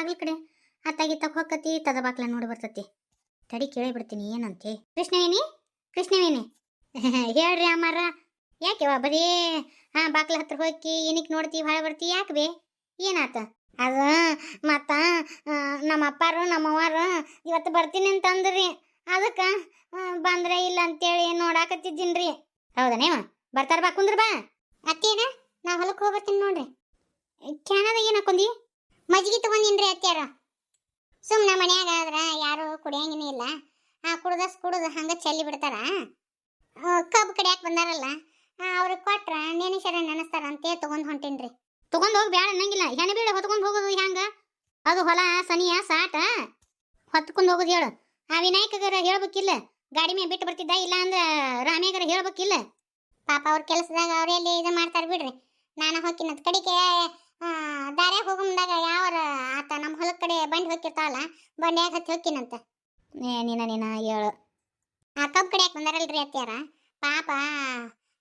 ಬಾಗ್ಲ ಕಡೆ ಅತ್ತಾಗಿತ್ತ ಹೊಕ್ಕತಿ ತದ ಬಾಗ್ಲ ನೋಡಿ ಬರ್ತತಿ. ತಡಿ ಕೇಳಿ ಬಿಡ್ತೀನಿ ಏನಂತೆ. ಕೃಷ್ಣವೇಣಿ ಕೃಷ್ಣವೇಣಿ ಹೇಳ್ರಿ ಅಮ್ಮಾರ. ಯಾಕೆವ ಬರೀ ಬಾಗ್ಲ ಹತ್ರ ಹೋಗಿ ಏನಕ್ಕೆ ನೋಡ್ತೀವಿ ಹೊಳೆ ಬರ್ತೀವಿ ಯಾಕೆ ಬೇ ಏನಾತ? ಅದು ಮತ್ತ ನಮ್ಮ ಅಪ್ಪಾರು ನಮ್ಮವ್ವಾರು ಇವತ್ತು ಬರ್ತೀನಿ ಅಂತ ಅಂದ್ರಿ, ಅದಕ್ಕೆ ಬಂದ್ರೆ ಇಲ್ಲ ಅಂತೇಳಿ ನೋಡಾಕತ್ತಿದ್ದೀನ್ರಿ. ಹೌದನೇವ? ಬರ್ತಾರ ಬಾ ಕುಂದ್ರ ಬಾ. ಅತ್ತೇನ ನಾ ಹೊಲಕ್ಕೆ ಹೋಗ್ಬರ್ತೀನಿ ನೋಡ್ರಿ. ಕ್ಯಾನದ ಏನು ಹಾಕೊಂಡಿ? ಮಜ್ಜಿಗೆ ತಗೊಂಡಿನ್ರಿ ಅತ್ಯಾರ. ಸುಮ್ಮನೆ ಮನ್ಯಾಗ ಆದ್ರ ಯಾರು ಕುಡಿಯಂಗಿನೇ ಇಲ್ಲ, ಕುಡ್ದು ಹಂಗೆ ಚೆಲ್ಲಿ ಬಿಡ್ತಾರ. ಕಬ್ಬು ಕಡಿಯಾಕೆ ಬಂದಾರಲ್ಲ ಅವ್ರಿಗೆ ಕೊಟ್ರ ನೆನೆಸರ ನೆನೆಸ್ತಾರ ಅಂತೇಳಿ ತೊಗೊಂಡು ಹೊಂಟೇನ್ರಿ. ತೊಗೊಂಡು ಹೋಗಿ ಬ್ಯಾಡ ಅನ್ನಂಗಿಲ್ಲ, ಹೆಣ್ಣು ಬೀಳ ಹೊತ್ಕೊಂಡು ಹೋಗೋದು ಹೆಂಗ? ಅದು ಹೊಲ ಸನಿಯ ಸಾಟ ಹೊತ್ಕೊಂಡು ಹೋಗೋದು ಹೇಳು. ಆ ವಿನಾಯಕಗರ ಹೇಳ್ಬೇಕಿಲ್ಲ, ಗಾಡಿ ಮೇಲೆ ಬಿಟ್ಟು ಬರ್ತಿದ್ದ, ಇಲ್ಲ ಅಂದ್ರೆ ರಾಮ್ಯಾಗರ ಹೇಳ್ಬೇಕಿಲ್ಲ. ಪಾಪ ಅವ್ರ ಕೆಲಸದಾಗ ಅವರೆಲ್ಲಿ ಇದು ಮಾಡ್ತಾರೆ ಬಿಡ್ರಿ. ನಾನು ಹೋಗಿನಂತ ಕಡಿಕೆ ದಾರ್ಯಾಗ ಹೋಗೋ ಮುಂದಾಗ ಯಾವರ ಆತ ನಮ್ಮ ಹೊಲದ ಕಡೆ ಬಂಡಿ ಹೋಗಿರ್ತಾವಲ್ಲ, ಬಂಡ್ಯಾಗ ಹತ್ತಿ ಹೋಗಿನಂತ. ನೀನ ಹೇಳು. ಆ ಕಬ್ಬು ಕಡಿಯಾಕೆ ಬಂದಾರಲ್ರಿ ಅತ್ಯಾರ, ಪಾಪ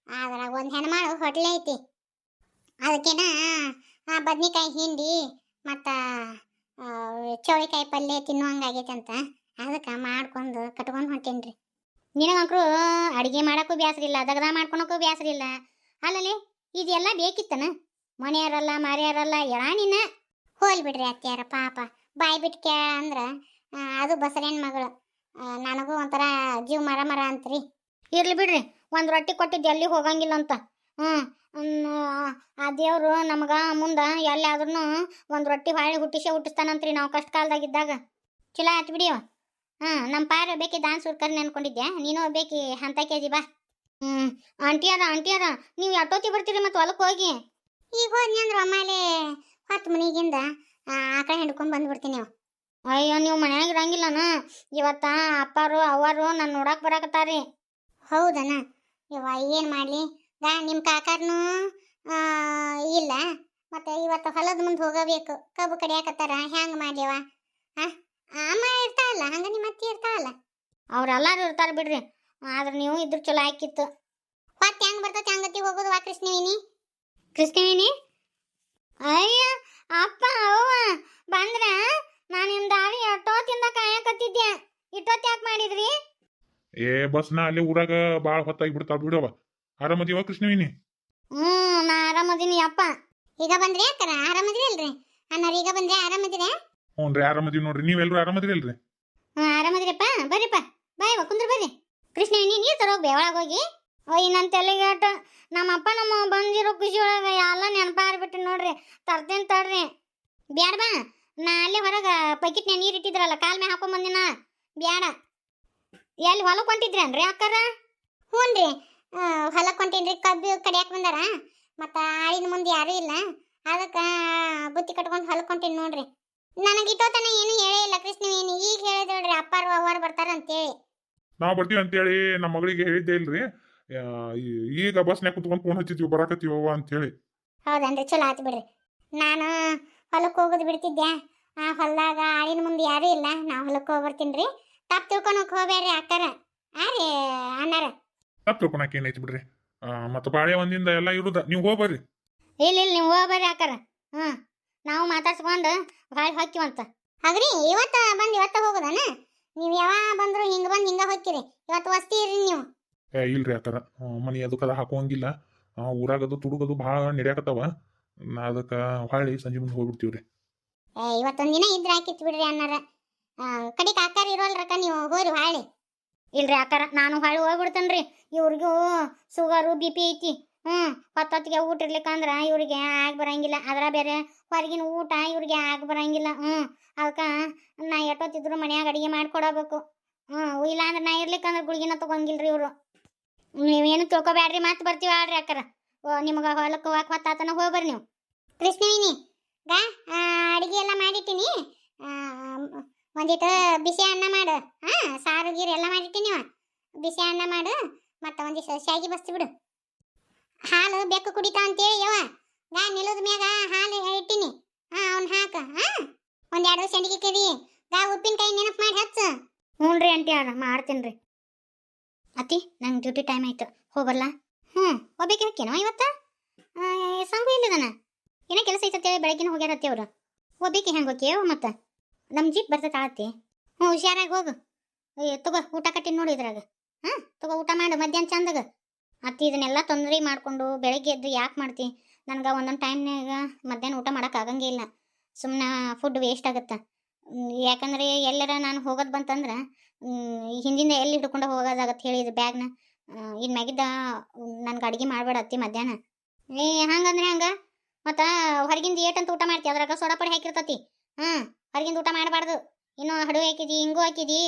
ಅದ್ರಾಗ ಒಂದು ಹೆಣ್ಮಾಳು ಹೋಟ್ಲೆ ಐತಿ, ಅದಕ್ಕೇನ ಬದ್ನಿಕಾಯಿ ಹಿಂಡಿ ಮತ್ತು ಚೌಳಿಕಾಯಿ ಪಲ್ಯ ತಿನ್ನೋ ಹಂಗಾಗೈತೆ ಅಂತ, ಅದಕ್ಕೆ ಮಾಡ್ಕೊಂಡು ಕಟ್ಕೊಂಡು ಹೊಂಟೇನ್ರಿ. ನಿನಗಂಕರು ಅಡುಗೆ ಮಾಡೋಕ್ಕೂ ಬ್ಯಾಸರಿಲ್ಲ, ದಗದ ಮಾಡ್ಕೊಳಕ್ಕೂ ಬ್ಯಾಸರಿಲ್ಲ. ಅಲ್ಲಲ್ಲಿ ಇದೆಲ್ಲ ಬೇಕಿತ್ತನ? ಮನೆಯಾರಲ್ಲ ಮಾರಿಯಾರಲ್ಲ ಎಳ ನಿನ್ನ. ಹೋಲ್ ಬಿಡ್ರಿ ಅತ್ಯಾರ, ಪಾಪ ಬಾಯಿ ಬಿಟ್ಟು ಕೇಳ ಅಂದ್ರೆ ಅದು ಬಸರೇನ ಮಗಳು, ನನಗೂ ಒಂಥರ ಜೀವ ಮರ ಅಂತ್ರಿ. ಇರ್ಲಿ ಬಿಡ್ರಿ, ಒಂದು ರೊಟ್ಟಿ ಕೊಟ್ಟಿದ್ದು ಎಲ್ಲಿ ಹೋಗಂಗಿಲ್ಲ ಅಂತ. ಆ ದೇವರು ನಮಗೆ ಮುಂದೆ ಎಲ್ಲಾದ್ರೂ ಒಂದು ರೊಟ್ಟಿ ಹೊಳ್ಳಿ ಹುಟ್ಟಿಸ್ತಾನಂತ್ರಿ ನಾವು ಕಷ್ಟ ಕಾಲದಾಗಿದ್ದಾಗ. ಚಲೋ ಆಯ್ತು ಬಿಡಿಯವ. ನಮ್ಮ ಪಾರು ಬೇಕಿ ದಾನ್ ಸುರ್ಕರ್ನಿ ಅನ್ಕೊಂಡಿದ್ದೆ, ನೀನು ಬೇಕಿ ಅಂತ ಕೆಜಿ ಬಾ. ಆಂಟಿಯಾರ ನೀವು ಎಷ್ಟೊತ್ತಿ ಬರ್ತೀರಿ ಮತ್ತು ಹೊಲಕ್ಕೆ ಹೋಗಿ? ಈಗ ಹೋದ್ನಿ ಅಂದ್ರೆ ಒಮ್ಮಾಲೆ 10 ಮನಿಗಿಂದ ಆ ಕಡೆ ಹಿಡ್ಕೊಂಡು ಬಂದ್ಬಿಡ್ತೀನಿ. ಅಯ್ಯೋ ನೀವು ಮನ್ಯಾಗ ಇರಂಗಿಲ್ಲನ? ಇವತ್ತ ಅಪ್ಪಾರು ಅವ್ವಾರು ನಾನು ನೋಡಕ್ಕೆ ಬರಾಕತ್ತಾರಿ. ಹೌದನ? ಇವ ಏನು ಮಾಡಲಿ, ನಿಮ್ಮ ಕಾಕಾರನು ಇಲ್ಲ, ಮತ್ತು ಇವತ್ತು ಹೊಲದ ಮುಂದೆ ಹೋಗಬೇಕು, ಕಬ್ಬು ಕಡಿಯಾಕತ್ತಾರ, ಹೆಂಗೆ ಮಾಡ್ಯವ? ಅಮ್ಮ ಇರ್ತಾವಲ್ಲ, ಹಂಗೆ ನಿಮ್ಮ ಅತ್ತಿ ಇರ್ತಾವಲ್ಲ, ಅವ್ರೆಲ್ಲರೂ ಇರ್ತಾರೆ ಬಿಡ್ರಿ. ಆದ್ರೆ ನೀವು ಇದ್ರ ಚಲೋ ಆಕಿತ್ತು. ಮತ್ತೆ ಹೆಂಗೆ ಬರ್ತೈತೆ ಹಂಗತಿ ಹೋಗೋದು ವಾ ಕೃಷ್ಣವೇಣಿ? ಅಯ್ಯ ಅಪ್ಪ ಅವ್ವ ಬಂದ್ರ ನಾನು ನಿಮ್ಮ ದಾರಿ ಎಷ್ಟೊತ್ತಿಂದ ಕಾಯಕತ್ತಿದ್ದೆ, ಇಷ್ಟೊತ್ತು ಯಾಕೆ ಮಾಡಿದ್ರಿ? ಬಸ್ ನಾ ಅಲ್ಲಿ ಊರಾಗ ಭಾಳ ಹೊತ್ತಾಗಿ ಬಿಡ್ತಾವ ಬಿಡವ. ಆರಾಮದಿವ ಕೃಷ್ಣವೇಣಿ? ನಾ ಆರಾಮದೀನಿ ಅಪ್ಪ. ಈಗ ಬಂದ್ರಿ ಅಕ್ಕರ? ಆರಾಮದಿರಿ ಅಲ್ರಿ ಅನ್ನಾರ? ಈಗ ಬಂದ್ರೆ ಆರಾಮದಿರ? ಹ್ಞೂ ರೀ ಆರಾಮದೀವಿ ನೋಡ್ರಿ, ನೀವೆಲ್ಲರೂ ಆರಾಮದಿರಿ ಅಲ್ರಿ? ಆರಾಮದಿರಪ್ಪ. ಬರ್ರಿಪ್ಪ ಬಾಯ್ ಕುಂದ್ರ ಬರ್ರಿ. ಕೃಷ್ಣವೇಣಿ ನೀರು ತರೋಗಿ ಹೋಗಿ. ಒಯ್ ನನ್ನ ತಲೆಗಾಟ, ನಮ್ಮಪ್ಪ ನಮ್ಮ ಬಂದಿರೋ ಖುಷಿ ಒಳಗೆ ಎಲ್ಲ ನೆನಪಾಗ್ಬಿಟ್ಟು ನೋಡ್ರಿ. ತರ್ತೇನೆ ತಡ್ರಿ. ಬ್ಯಾಡ ಬಾ, ನಾ ಅಲ್ಲೇ ಹೊರಗೆ ಪೈಕಿಟ್ನ ನೀರು ಇಟ್ಟಿದ್ರಲ್ಲ ಕಾಲ್ ಮೇಲೆ ಹಾಕೊಂಡ್ ಬಂದಿನ. ಬ್ಯಾಡ. ಎಲ್ಲಿ ಹೊಲಕ್ಕೆ ಹೊಂಟಿದ್ರೇನ್ರಿ ಅಕ್ಕಾರ? ಹ್ಞೂ ರೀ, ಹೊಲಕ್ಕೆ ಹೊಂಟೇನ್ರಿ. ಕಬ್ಬು ಕಡಿಯಾಕೆ ಬಂದಾರ, ಮತ್ತು ಆಳಿನ ಮುಂದೆ ಯಾರೂ ಇಲ್ಲ, ಅದಕ್ಕೆ ಬುತ್ತಿ ಕಟ್ಕೊಂಡು ಹೊಲಕ್ಕೆ ಹೊಂಟೇನಿ ನೋಡ್ರಿ. ನನಗೆ ಇಟ್ಟೋತನ ಏನು ಹೇಳೇ ಇಲ್ಲ ಕೃಷ್ಣವೇಣಿ, ಈಗ ಹೇಳಿದ್ರಿ ಅಪ್ಪಾರು ಅವ್ವಾರು ಬರ್ತಾರ ಅಂತೇಳಿ. ನಾವು ಬರ್ತೀವಿ ಅಂತೇಳಿ ನಮ್ಮ ಮಗಳಿಗೆ ಹೇಳಿದ್ದೆ ಇಲ್ರಿ. ಈಗ ಬಸ್ನ್ಯಾಗ ಕುತ್ಕೊಂಡು ಫೋನ್ ಹಚ್ಚಿದ್ವಿ ಬರಾಕತ್ತೀವವ್ವ ಅಂತೇಳಿ. ಹೌದನ್ರಿ, ಚಲೋ ಆಯ್ತು ಬಿಡ್ರಿ. ನಾನು ಹೊಲಕ್ಕೆ ಹೋಗೋದು ಬಿಡ್ತಿದ್ದೆ, ಆ ಹೊಲದಾಗ ಆಳಿನ ಮುಂದೆ ಯಾರೂ ಇಲ್ಲ, ನಾವು ಹೊಲಕ್ಕೆ ಹೋಗಿ ಬರ್ತೀನಿ ರೀ. ತಪ್ಪು ತಿಳ್ಕೊಳಕ್ಕೆ ಹೋಗ್ಬೇಡ್ರಿ ಅಕ್ಕಾರ. ರೀ ಅಣ್ಣಾರ ತಪ್ಪು ತಿಳ್ಕೊಳಕ್ಕೆ ಏನೈತಿ ಬಿಡ್ರಿ. ಮತ್ತು ಬಾಳೆ ಒಂದಿಂದ ಎಲ್ಲ ಇರುದ, ನೀವು ಹೋಗ್ಬರ್ರಿ. ಇಲ್ಲ ನೀವು ಹೋಗ್ಬರ್ರಿ ಅಕ್ಕಾರ. ನಾವು ಮಾತಾಡ್ಸ್ಕೊಂಡು ಭಾಳ ಹೊಕ್ಕಿವಂತ. ಹಾಗ್ರಿ ಇವತ್ತು ಬಂದು ಇವತ್ತ ಹೋಗೋದನ? ನೀವು ಯಾವಾಗ ಬಂದ್ರು ಹಿಂಗೆ ಬಂದು ಹಿಂಗೆ ಹೋಗ್ತೀರಿ, ಇವತ್ತು ವಸ್ತಿ ಇರ್ರಿ ನೀವು. ಇಲ್ರಿ ಅಕ್ಕಾರ, ಮನಿ ಅದಕ್ಕದ ಹಾಕೋಂಗಿಲ್ಲ, ಊರಾಗದು ತುಡುಗದು ಭಾಳ ನಡೆಯಾಕತ್ತಾವ, ಅದಕ್ಕೆ ಹೊಳ್ಳಿ ಸಂಜೆ ಮುಂದೆ ಹೋಗ್ಬಿಡ್ತೀವ್ರಿ. ಇವತ್ತೊಂದು ದಿನ ಇದ್ರೆ ಹಾಕಿತ್ತು ಬಿಡ್ರಿ ಅನ್ನಾರ. ಕಡಿಕ ಅಕ್ಕಾರ ಇರೋಲ್ರಕ್ಕ, ನೀವು ಹೋಗ್ರಿ ಹೊಳ್ಳಿ. ಇಲ್ರಿ ಅಕ್ಕಾರ, ನಾನು ಹೊಳ್ಳಿ ಹೋಗ್ಬಿಡ್ತೇನ್ರಿ. ಇವ್ರಿಗೂ ಶುಗರು BP ಐತಿ. ಹೊತ್ತೊತ್ತಿಗೆ ಊಟ ಇರ್ಲಿಕ್ಕಂದ್ರೆ ಇವ್ರಿಗೆ ಆಗಿ ಬರಂಗಿಲ್ಲ, ಅದರ ಬೇರೆ ಹೊರಗಿನ ಊಟ ಇವ್ರಿಗೆ ಆಗಿ ಬರಂಗಿಲ್ಲ. ಅದಕ್ಕೆ ನಾ ಎಷ್ಟೊತ್ತಿದ್ರು ಮನ್ಯಾಗ ಅಡುಗೆ ಮಾಡಿಕೊಡಬೇಕು. ಇಲ್ಲ ಅಂದ್ರೆ ನಾ ಇರ್ಲಿಕ್ಕಂದ್ರೆ ಗುಳಿಗಿನ ತೊಗೊಂಗಿಲ್ರಿ ಇವರು. ನೀವೇನು ತಿಳ್ಕೊಬ್ಯಾಡ್ರಿ, ಮತ್ತೆ ಬರ್ತೀವಿ ಆಡ್ರಿ ಅಕ್ಕಾರ. ನಿಮ್ಗೆ ಹೊಲಕ್ಕೆ ಹೋಗಕ್ಕೆ ಹೊತ್ತಾತನ ಹೋಗ್ಬರ್ರಿ ನೀವು. ಕೃಷ್ಣವೇಣಿ ಅಡುಗೆ ಎಲ್ಲ ಮಾಡಿಟ್ಟಿನಿ, ಒಂದಿಟ್ಟು ಬಿಸಿ ಅನ್ನ ಮಾಡು. ಸಾರು ಗೀರು ಎಲ್ಲ ಮಾಡಿಟ್ಟಿನಿ, ಬಿಸಿ ಅನ್ನ ಮಾಡು. ಮತ್ತು ಒಂದಿಷ್ಟು ಶಾವಿಗೆ ಬಸ್ತಿ ಬಿಡು. ಹಾಲು ಬೆಕ್ಕು ಕುಡಿತಾ ಅಂತೇಳಿ ಯವ್ವ ನಿಲ್ಲದ ಮ್ಯಾಗ ಹಾಲು ಇಟ್ಟಿನಿ, ಅವ್ನು ಹಾಕ. ಒಂದೆರಡು ಸಂಡಿಗೆ ಕರಿ, ಉಪ್ಪಿನಕಾಯಿ ನೆನಪು ಮಾಡಿ ಹಚ್ಚು. ಹ್ಞೂ ರೀ ಆಂಟಿ ಅವ್ರ ಮಾಡ್ತೀನಿ ರೀ. ಅತ್ತಿ ನಂಗೆ ಡ್ಯೂಟಿ ಟೈಮ್ ಆಯ್ತು, ಹೋಗಲ್ಲ? ಹೋಗ್ಬೇಕಿರಕ್ಕೇನೋ ಇವತ್ತು? ಸಂಗು ಇಲ್ಲದನ ಏನೋ ಕೆಲಸ ಐತತ್ತೇಳಿ ಬೆಳಗ್ಗಿನ ಹೋಗ್ಯಾರತ್ತಿ ಅವರು. ಒಬ್ಬಿಕೆ ಹೆಂಗೆ ಹೋಗ್ಯವ ಮತ್ತೆ ನಮ್ಮ ಜೀಪ್ ಬರ್ತೈತೆ ಆಳತಿ. ಹ್ಞೂ ಹುಷಾರಾಗಿ ಹೋಗು. ತಗೋ ಊಟ ಕಟ್ಟಿನ ನೋಡಿ ಇದ್ರಾಗ. ಹಾಂ ತಗೋ ಊಟ ಮಾಡು ಮಧ್ಯಾಹ್ನ ಚಂದಾಗ. ಅತ್ತಿ ಇದನ್ನೆಲ್ಲ ತೊಂದರೆ ಮಾಡಿಕೊಂಡು ಬೆಳಗ್ಗೆ ಎದ್ದು ಯಾಕೆ ಮಾಡ್ತಿ? ನನಗೆ ಒಂದೊಂದು ಟೈಮ್ನಾಗ ಮಧ್ಯಾಹ್ನ ಊಟ ಮಾಡೋಕೆ ಆಗಂಗೇ ಇಲ್ಲ. ಸುಮ್ಮನೆ ಫುಡ್ ವೇಸ್ಟ್ ಆಗುತ್ತೆ. ಯಾಕಂದರೆ ಎಲ್ಲರ ನಾನು ಹೋಗೋದು ಬಂತಂದ್ರೆ ಹಿಂದಿಂದ ಎಲ್ಲಿ ಹಿಡ್ಕೊಂಡು ಹೋಗೋದಾಗತ್ತೆ ಹೇಳಿದ ಬ್ಯಾಗ್ನ. ಇನ್ನು ಮ್ಯಾಗಿದ್ದ ನನ್ಗೆ ಅಡುಗೆ ಮಾಡಬೇಡ ಅತ್ತಿ ಮಧ್ಯಾಹ್ನ. ಹಂಗಂದ್ರೆ ಹಂಗೆ ಮತ್ತು ಹೊರಗಿಂದ ಏಟಂತ ಊಟ ಮಾಡ್ತಿ ಅದ್ರಾಗ ಸೋಡಾ ಪುಡಿ ಹಾಕಿರ್ತತಿ. ಹೊರಗಿಂದ ಊಟ ಮಾಡಬಾರ್ದು. ಇನ್ನೂ ಹಡು ಹಾಕಿದಿ ಹಿಂಗೂ ಹಾಕಿದಿ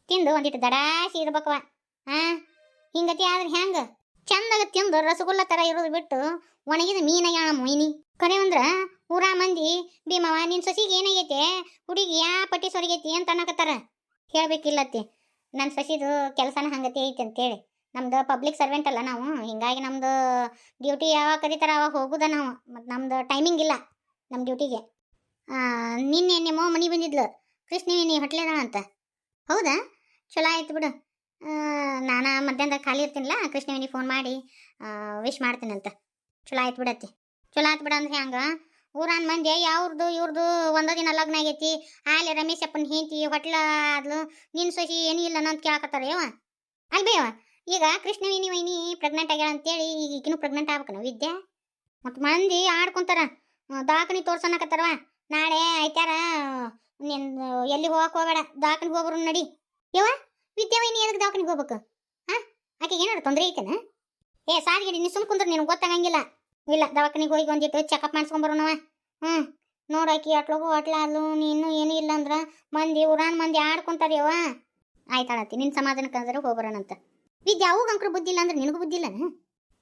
ತಿಂದು ಒಂದಿಟ್ಟು ದಡಾಸಿ ಇರ್ಬೇಕವ. ಹಿಂಗತಿ ಆದ್ರೆ ಹೆಂಗೆ? ಚಂದಾಗ ತಿಂದು ರಸಗುಲ್ಲ ಥರ ಇರೋದು ಬಿಟ್ಟು ಒಣಗಿದ ಮೀನಾಗ್ಯಾಳ ಮೊಯ್ನಿ. ಕರೆ ಅಂದ್ರೆ ಊರ ಮಂದಿ ಭೀಮವ ನಿನ್ನ ಸೊಸಿಗೆ ಏನಾಗೈತೆ, ಹುಡುಗಿ ಯಾ ಪಟ್ಟಿ ಸೊರಿಗೈತಿ ಅಂತ ಅನ್ನಕತ್ತಾರ. ಹೇಳ್ಬೇಕಿಲ್ಲತ್ತಿ ನನ್ನ ಸೊಸಿದು ಕೆಲಸನ ಹಂಗತಿ ಐತಿ ಅಂತೇಳಿ. ನಮ್ದು ಪಬ್ಲಿಕ್ ಸರ್ವೆಂಟ್ ಅಲ್ಲ ನಾವು, ಹಿಂಗಾಗಿ ನಮ್ದು ಡ್ಯೂಟಿ ಯಾವಾಗ ಕರೀತಾರ ಅವಾಗ ಹೋಗುದ ನಾವು. ಮತ್ತು ನಮ್ದು ಟೈಮಿಂಗ್ ಇಲ್ಲ ನಮ್ಮ ಡ್ಯೂಟಿಗೆ. ನಿನ್ನೆ ನಿಮ್ಮ ಮನೆ ಬಂದಿದ್ಲು ಕೃಷ್ಣವೇಣಿ ಹೊಟ್ಲೆದ ಅಂತ. ಹೌದಾ? ಚಲೋ ಆಯ್ತು ಬಿಡು. ನಾನು ಮಧ್ಯಾಹ್ನದಾಗ ಖಾಲಿ ಇರ್ತೀನಿಲ್ಲ, ಕೃಷ್ಣವೇಣಿ ಫೋನ್ ಮಾಡಿ ವಿಶ್ ಮಾಡ್ತೀನಂತ. ಚಲೋ ಆಯ್ತು ಬಿಡತ್ತಿ. ಚಲೋ ಆಯ್ತು ಬಿಡ ಅಂದ್ರೆ ಹೆಂಗೆ? ಊರಾನ್ ಮಂದಿ ಯಾವ್ದು ಇವ್ರದ್ದು ಒಂದೋ ದಿನ ಲಗ್ನ ಆಗೈತಿ, ಅಲ್ಲಿ ರಮೇಶ್ ಅಪ್ಪನ ಹೆಂಡತಿ ಹೊಟ್ಲ ಆದ್ಲು, ನಿನ್ನ ಸೊಸಿ ಏನೂ ಇಲ್ಲ ಅಂತ ಕೇಳಕತ್ತಾರ ಯವ. ಅಲ್ಬೇವ ಈಗ ಕೃಷ್ಣವೇಣಿ ವೈನಿ ಪ್ರೆಗ್ನೆಂಟ್ ಆಗ್ಯಾಳ ಅಂತೇಳಿ ಈಗ ಈಗಿನೂ ಪ್ರೆಗ್ನೆಂಟ್ ಆಗ್ಬೇಕನ ವಿದ್ಯೆ? ಮತ್ತು ಮಂದಿ ಆಡ್ಕೊಂತಾರ, ದವಾಖಾನೆ ತೋರ್ಸೋಣಕತ್ತಾರವ. ನಾಳೆ ಆಯ್ತಾರ ನಿನ್ನ ಎಲ್ಲಿ ಹೋಗಕ್ಕೆ ಹೋಗಬೇಡ, ದವಾಖಾನಿಗೆ ಹೋಗ್ರು ನಡಿ. ಯವ ವಿದ್ಯಾ ವೈನಿ ಎದಕ್ಕೆ ದವಾಖಾನಿಗೆ ಹೋಗ್ಬೇಕು? ಆಕೆಗೆ ಏನಾರು ತೊಂದರೆ ಐತೆನ? ಸಾರಿಗಿಡಿ ನೀನು ಸುಮ್ ಕುಂದ್ರೆ ನಿನಗೆ ಗೊತ್ತಾಗಂಗಿಲ್ಲ. ಇಲ್ಲ ದವಾಖಾನಿಗೆ ಹೋಗಿ ಒಂದಿಟ್ಟು ಚೆಕಪ್ ಮಾಡಿಸ್ಕೊಂಬರೋಣವ. ನೋಡಾಕಿ ಅಟ್ಲಗು ಅಟ್ಲಾದ್ಲು, ನೀನು ಏನೂ ಇಲ್ಲ ಅಂದ್ರೆ ಮಂದಿ ಊರಾನ್ ಮಂದಿ ಆಡ್ಕೊಂತಾರ್ಯವ. ಆಯ್ತಾಳತ್ತಿ ನಿನ್ನ ಸಮಾಧಾನಕ್ಕಂದ್ರೆ ಹೋಗ್ಬರೋಣಂತ. ವಿದ್ಯಾ ಅವಾಗ ಅಂಕರು ಬುದ್ಧಿ ಇಲ್ಲ ಅಂದ್ರೆ ನಿನಗೂ ಬುದ್ಧಿ ಇಲ್ಲನ?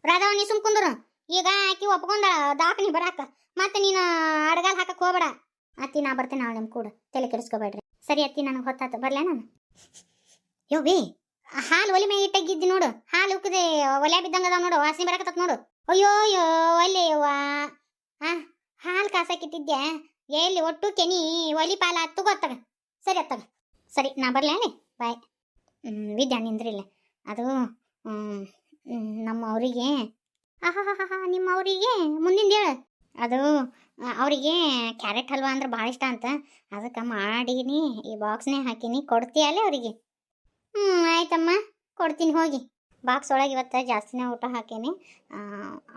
ರಾಧವ ನೀ ಸುಮ್ ಕುಂದ್ರು. ಈಗ ಆಕಿ ಒಪ್ಕೊಂಡ ದವಾಖಾನಿಗೆ ಬರಾಕ ಮತ್ತೆ ನೀನು ಅಡ್ಗಾಲ್ ಹಾಕಕ್ಕೆ ಹೋಗ್ಬೇಡ. ಅತ್ತಿ ನಾ ಬರ್ತೇನೆ ನಾಳೆ ನಿಮ್ಮ ಕೂಡ, ತಲೆ ಕೆಡಿಸ್ಕೋಬೇಡ್ರಿ. ಸರಿ ಅತ್ತಿ ನನಗೆ ಹೊತ್ತಾತ ಬರ್ಲೇ ನಾನು. ಬಿ ಹಾಲು ಒಲಿ ಮೇ ಇಟ್ಟಾಗಿದ್ದಿ ನೋಡು, ಹಾಲು ಉಕ್ಕದೆ ಒಲೆ ಬಿದ್ದಂಗೆ ಅದಾವ ನೋಡು, ವಾಸನೆ ಬರಕತ್ತ ನೋಡು. ಅಯ್ಯೋ ಒಲೆವಾ ಹಾಲು ಕಾಸಕ್ಕಿಟ್ಟಿದ್ದೆ ಎಲ್ಲಿ ಒಟ್ಟು ಕೆನಿ ಒಲಿ ಪಾಲ ಹತ್ತು ಗೊತ್ತಾಗ. ಸರಿ ಅತ್ತಾಗ ಸರಿ ನಾ ಬರ್ಲೇ ಅಲ್ಲಿ ಬಾಯ್. ವಿದ್ಯಾ ನಿಂದ್ರಿಲ್ಲ ಅದು ನಮ್ಮ ಅವರಿಗೆ ನಿಮ್ಮ ಅವರಿಗೆ ಮುಂದಿನ ಹೇಳು. ಅದು ಅವರಿಗೆ ಕ್ಯಾರೆಟ್ ಹಲ್ವಾ ಅಂದ್ರೆ ಭಾಳ ಇಷ್ಟ ಅಂತ, ಅದಕ್ಕೆ ಮಾಡೀನಿ, ಈ ಬಾಕ್ಸ್ನೇ ಹಾಕೀನಿ, ಕೊಡ್ತೀಯಲ್ಲೇ ಅವರಿಗೆ? ಆಯ್ತಮ್ಮ ಕೊಡ್ತೀನಿ ಹೋಗಿ. ಬಾಕ್ಸ್ ಒಳಗೆ ಇವತ್ತು ಜಾಸ್ತಿನೇ ಊಟ ಹಾಕೀನಿ.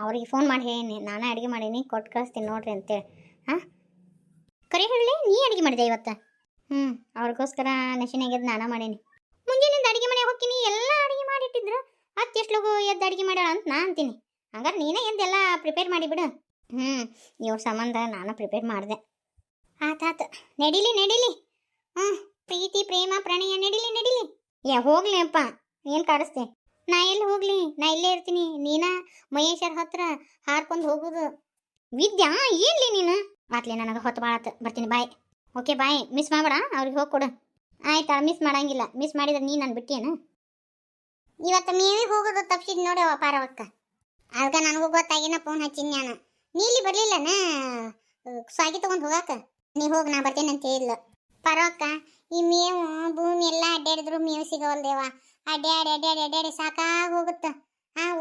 ಅವ್ರಿಗೆ ಫೋನ್ ಮಾಡಿ ಹೇಳೀನಿ ನಾನೇ ಅಡುಗೆ ಮಾಡೀನಿ, ಕೊಟ್ಟು ಕಳಿಸ್ತೀನಿ ನೋಡ್ರಿ ಅಂತೇಳಿ. ಕರೆ ಹೇಳಿ ನೀ ಅಡುಗೆ ಮಾಡಿದೆ ಇವತ್ತು? ಅವ್ರಿಗೋಸ್ಕರ ನಶಿನಾಗ್ಯದ ನಾನೇ ಮಾಡೀನಿ. ಮುಂಜಾನಿಂದ ಅಡುಗೆ ಮನೆ ಹೋಗ್ತೀನಿ, ಎಲ್ಲ ಅಡುಗೆ ಮಾಡಿಟ್ಟಿದ್ರು. ಎಷ್ಟು ಲಗು ಎದ್ದು ಅಡುಗೆ ಮಾಡ್ಯಾಳ ಅಂತ ನಾ ಅಂತೀನಿ. ಹಂಗಾರೆ ನೀನೇ ಎದ್ದು ಎಲ್ಲ ಪ್ರಿಪೇರ್ ಮಾಡಿಬಿಡು. ಇವ್ರ ಸಂಬಂಧ ನಾನು ಪ್ರಿಪೇರ್ ಮಾಡಿದೆ. ಆತಾತು ನಡೀಲಿ ನಡೀಲಿ. ಪ್ರೀತಿ ಪ್ರೇಮ ಪ್ರಣಯ ನಡೀಲಿ. ಹೋಗ್ಲಿ ಅಪ್ಪ, ಏನು ಕಾಡಿಸ್ತೆ? ನಾ ಎಲ್ಲಿ ಹೋಗ್ಲಿ, ನಾ ಇಲ್ಲೇ ಇರ್ತೀನಿ. ನೀನಾ ಮಹೇಶ್ವರ ಹತ್ರ ಹಾರ್ಕೊಂಡು ಹೋಗೋದು. ವಿದ್ಯಾ ಏನ್ಲಿ ನೀನು? ಆತ್ಲಿ ನನಗೆ ಹೊತ್ತು ಭಾಳ ಆತು, ಬರ್ತೀನಿ ಬಾಯ್. ಓಕೆ ಬಾಯ್, ಮಿಸ್ ಮಾಡಬೇಡ, ಅವ್ರಿಗೆ ಹೋಗಿ ಕೊಡು. ಆಯ್ತಾ, ಮಿಸ್ ಮಾಡಂಗಿಲ್ಲ. ಮಿಸ್ ಮಾಡಿದ್ರೆ ನೀ ನಾನು ಬಿಟ್ಟೇನು? ಇವತ್ತು ಮೇವಿಗೆ ಹೋಗೋದು ತಪ್ಪಿಸಿದ್ ನೋಡಿ ಪಾರವಕ್ಕ. ಆಗ ನನಗೂ ಗೊತ್ತಾಗಿನ ಫೋನ್ ಹಚ್ಚಿನಿ ನಾನು. ನೀಲಿ ಬರ್ಲಿಲ್ಲನ ಸ್ವಾಗಿ ತಗೊಂಡು ಹೋಗಾಕ? ನೀ ಹೋಗಿ ನಾ ಬರ್ತೇನೆ ಅಂತ ಹೇಳಿಲ್ಲ ಪಾರವಕ್ಕ. ಈ ಮೇವು ಭೂಮಿ ಎಲ್ಲ ಅಡ್ಡಾಡಿದ್ರು ಮೇವು ಸಿಗವಲ್ದೇವ. ಅಡ್ಡಾಡಿ ಸಾಕಾಗಿ ಹೋಗುತ್ತ.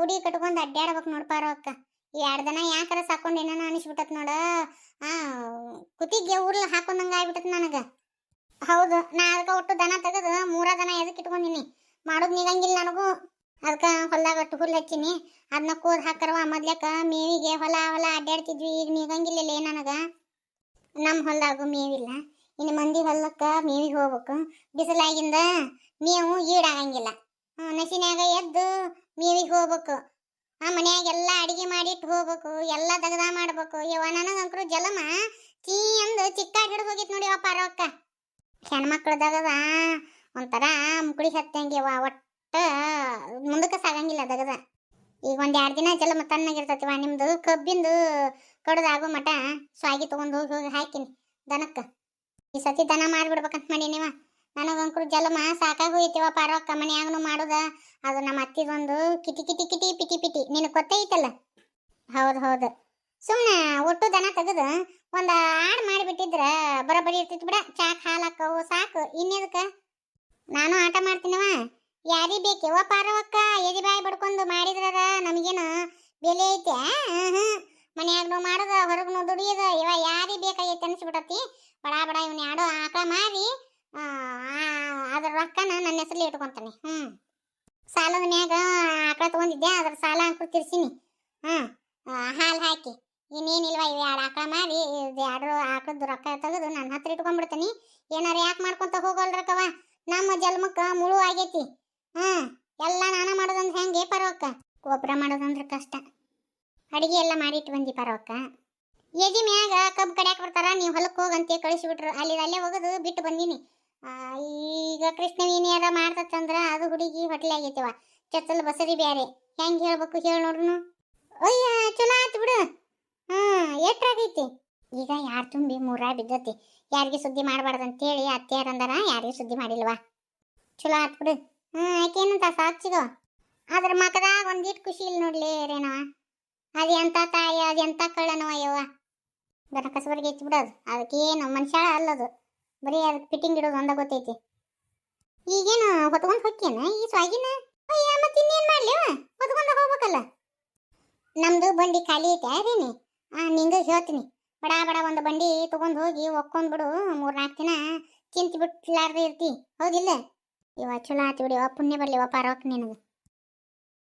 ಉಡಿ ಕಟ್ಕೊಂಡು ಅಡ್ಡಾಡ್ಬೇಕು ನೋಡು ಪಾರವಕ್ಕ. ಈ 2 ದಿನ ಯಾಕಾರ ಸಾಕೊಂಡು ಏನೋ ಅನಿಸ್ಬಿಟ್ಟತ್ ನೋಡ. ಕುತ್ತಿಗೆ ಊರ್ಲ ಹಾಕೊಂಡಂಗ ಆಗ್ಬಿಟ್ಟತ್ ನನಗೆ. ಹೌದು, ನಾ ಅದಕ್ಕೆ ಒಟ್ಟು ದನ ತೆಗೆದು 3 ದನ ಎದಕ್ಕೆ ಇಟ್ಕೊಂಡಿನಿ, ಮಾಡೋದು ನಿಗಂಗಿಲ್ಲ ನನಗೂ. ಅದಕ್ಕೆ ಹೊಲ್ದಾಗ ಒಟ್ಟು ಹುಲ್ಲು ಹಚ್ಚಿನಿ, ಅದನ್ನ ಕೋದ್ ಹಾಕರವ. ಮೊದ್ಲಕ್ಕ ಮೇವಿಗೆ ಹೊಲ ಅಡ್ಡಾಡ್ತಿದ್ವಿ, ಈಗ ನಿಗಂಗಿಲ್ಲ ನನಗೆ. ನಮ್ಮ ಹೊಲ್ದಾಗೂ ಮೇವಿಲ್ಲ, ಇನ್ನು ಮಂದಿ ಹೊಲಕ್ಕೆ ಮೇವಿಗೆ ಹೋಗ್ಬೇಕು. ಬಿಸಿಲಾಗಿಂದ ಮೇವು ಈಡಾಗಂಗಿಲ್ಲ. ನಸಿನ್ಯಾಗ ಎದ್ದು ಮೇವಿಗೆ ಹೋಗ್ಬೇಕು. ಮನ್ಯಾಗೆಲ್ಲ ಅಡಿಗೆ ಮಾಡಿಟ್ಟು ಹೋಗ್ಬೇಕು, ಎಲ್ಲ ದಗದ ಮಾಡ್ಬೇಕು. ಯವ್ವ ನನಗಂಕರು ಜಲಮ ಚೀ ಅಂದು ಚಿಕ್ಕಾಗಿ ಹಿಡಿದು ಹೋಗಿತ್ತು ನೋಡಿ ಅಪ್ಪ ಪಾರವಕ್ಕ. ಹೆಣ್ಮಕ್ಳದಾಗದ ಒಂಥರ ಮುಕುಳಿ ಹತ್ತಂಗೆವ, ಒಟ್ಟ ಮುಂದಕ್ಕೆ ಸಾಗಂಗಿಲ್ಲ ದಗದ. ಈಗ 1-2 ದಿನ ಜಲಮ ತಣ್ಣಗಿರ್ತತಿವ. ನಿಮ್ದು ಕಬ್ಬಿಂದು ಕಡ್ದಾಗೋ ಮಟ ಸ್ವಾಗಿ ತೊಗೊಂಡು ಹೋಗಿ ಹಾಕಿನಿ ದನಕ್ಕೆ. ಈ ಸತಿ ದನ ಮಾಡಿಬಿಡ್ಬೇಕಂತ ಮಾಡೀನಿವ. ನನಗಂಕರು ಜಲಮ ಸಾಕಾಗಿ ಹೋಯ್ತಿವ ಪಾರವಕ್ಕ. ಮನ್ಯಾಗನು ಮಾಡೋದ ಅದು ನಮ್ಮ ಅತ್ತಿದೊಂದು ಕಿಟಿ ಪಿಟಿ ನಿನಗೆ ಗೊತ್ತೈತಲ್ಲ. ಹೌದು ಸುಮ್ಮನೆ ಒಟ್ಟು ದನ ತೆಗೆದು ಒಂದು ಆಡು ಮಾಡಿಬಿಟ್ಟಿದ್ರೆ ಬರೋಬ್ಬರಿ ಇರ್ತಿತ್ತು ಬಿಡ. ಚಾಕ್ ಹಾಲು ಹಾಕವು ಸಾಕು, ಇನ್ನೆದಕ್ಕೆ? ನಾನು ಆಟ ಮಾಡ್ತೀನವ. ಯಾರಿ ಬೇಕೆವ ಪಾರವಕ್ಕ? ಎದಿ ಬಾಯಿ ಬಡ್ಕೊಂಡು ಮಾಡಿದ್ರ ನಮಗೇನು ಬೆಲೆ ಐತೆ? ಮನ್ಯಾಗನು ಮಾಡೋದ ಹೊರಗನು ದುಡಿಯೋದ ಇವ ಯಾರಿಗೆ ಬೇಕಾಗೈತೆ ಅನ್ಸ್ಬಿಟ್ಟತಿ. ಬಡ ಬಡ ಇವನ್ ಯಾಡೋ ಆಕಳ ಮಾರಿ ಅದ್ರ ರೊಕ್ಕನ ನನ್ನ ಹೆಸರಲ್ಲಿ ಇಟ್ಕೊಂತಾನೆ. ಸಾಲದ ಮ್ಯಾಗ ಆಕಳ ತಗೊಂಡಿದ್ದೆ, ಅದ್ರ ಸಾಲ ಅಂಕೃ ತೀರ್ಸಿನಿ. ಹಾಲು ಹಾಕಿ ಇನ್ನೇನಿಲ್ವಾ ಇವು ಎರಡು ಆಕಳ ಮಾರಿ ಎರಡು ಆಕಳದ ರೊಕ್ಕ ತೆಗೆದು ನನ್ನ ಹತ್ರ ಇಟ್ಕೊಂಡ್ಬಿಡ್ತೀನಿ. ಏನಾರ ಯಾಕೆ ಮಾಡ್ಕೊಂತ ಹೋಗೋಲ್ರಕ್ಕವ, ನಮ್ಮ ಜನ್ಮಕ್ಕ ಮುಳು ಆಗೈತಿ. ಎಲ್ಲ ನಾನ ಮಾಡೋದಂದ್ರೆ ಹೆಂಗೆ ಪರವಕ್ಕ? ಗೊಬ್ಬರ ಮಾಡೋದಂದ್ರೆ ಕಷ್ಟ. ಅಡಿಗೆ ಎಲ್ಲ ಮಾಡಿಟ್ಟು ಬಂದಿ ಪರವಕ್ಕ. ಎದಿ ಮ್ಯಾಗ ಕಬ್ಬು ಕಡ್ಯಾಕ ಬರ್ತಾರ, ನೀವು ಹೊಲಕ್ಕೆ ಹೋಗಂತೆ ಕಳಿಸಿಬಿಟ್ರು. ಅಲ್ಲೇ ಹೋಗೋದು ಬಿಟ್ಟು ಬಂದೀನಿ. ಈಗ ಕೃಷ್ಣವೇಣಿಯಾರ ಮಾಡ್ತಂದ್ರ ಅದು ಹುಡುಗಿ ಹೊಟ್ಲೆ ಆಗೈತಿವ. ಚಚ್ಚಲ್ ಬಸರಿ ಬ್ಯಾರೆ, ಹೆಂಗೆ ಹೇಳ್ಬೇಕು ಹೇಳಿ ನೋಡ್ರು. ಅಯ್ಯ ಚಲೋ ಆಯ್ತು ಬಿಡು. ಎಷ್ಟಾಗೈತಿ ಈಗ? ಯಾರು ತುಂಬಿ ಮೂರ ಬಿದ್ದತಿ. ಯಾರಿಗೆ ಸುದ್ದಿ ಮಾಡಬಾರ್ದಂತೇಳಿ ಅತ್ತೆಯಾರ ಅಂದಾರ, ಯಾರಿಗೆ ಸುದ್ದಿ ಮಾಡಿಲ್ವಾ? ಚಲೋ ಆತ್ ಬಿಡು. ಆಕೇನಂತ ಸಾಕ್ಷಿಗೋ ಅದ್ರ ಮಕದಾಗ ಒಂದಿಟ್ಟು ಖುಷಿ ಇಲ್ಲ ನೋಡ್ಲಿ ರೇನವ. ಅದು ಎಂತ ತಾಯಿ, ಅದು ಎಂತ ಕಳ್ಳನವ ಯವ್ವ. ಗನ ಕಸಬರ್ಗೆ ಹೆಚ್ಚು ಬಿಡೋದು, ಅದಕ್ಕೇನು ಮನುಷ್ಯ ಅಲ್ಲದು, ಬರೀ ಅದಕ್ಕೆ ಫಿಟ್ಟಿಂಗ್ ಇಡೋದು ಒಂದ ಗೊತ್ತೈತಿ. ಈಗೇನು ಹೊತ್ಕೊಂಡು ಹೊಕ್ಕೇನ ಈ ಸ್ವಾಗಿನ? ಅಯ್ಯ ಮತ್ತೆ ಇನ್ನೇನು ಮಾಡ್ಲಿ, ಹೊತ್ಕೊಂಡ ಹೋಗ್ಬೇಕಲ್ಲ. ನಮ್ದು ಬಂಡಿ ಖಾಲಿ ಐತೆ ಅದೇನಿ. ನಿಂಗೆ ಹೇಳ್ತೀನಿ, ಬಡ ಬಡ ಒಂದು ಬಂಡಿ ತಗೊಂಡು ಹೋಗಿ ಒಕ್ಕೊಂಡ್ಬಿಡು. 3-4 ದಿನ ಚಿಂತೆ ಬಿಟ್ಲಾರ್ದೆ ಇರ್ತಿ, ಹೌದಿಲ್ಲ? ಇವ ಚಲೋ ಆತು ಬಿಡಿ, ಪುಣ್ಯ ಬರ್ಲಿ ಪಾರವಕ್ ನಿನಗೆ.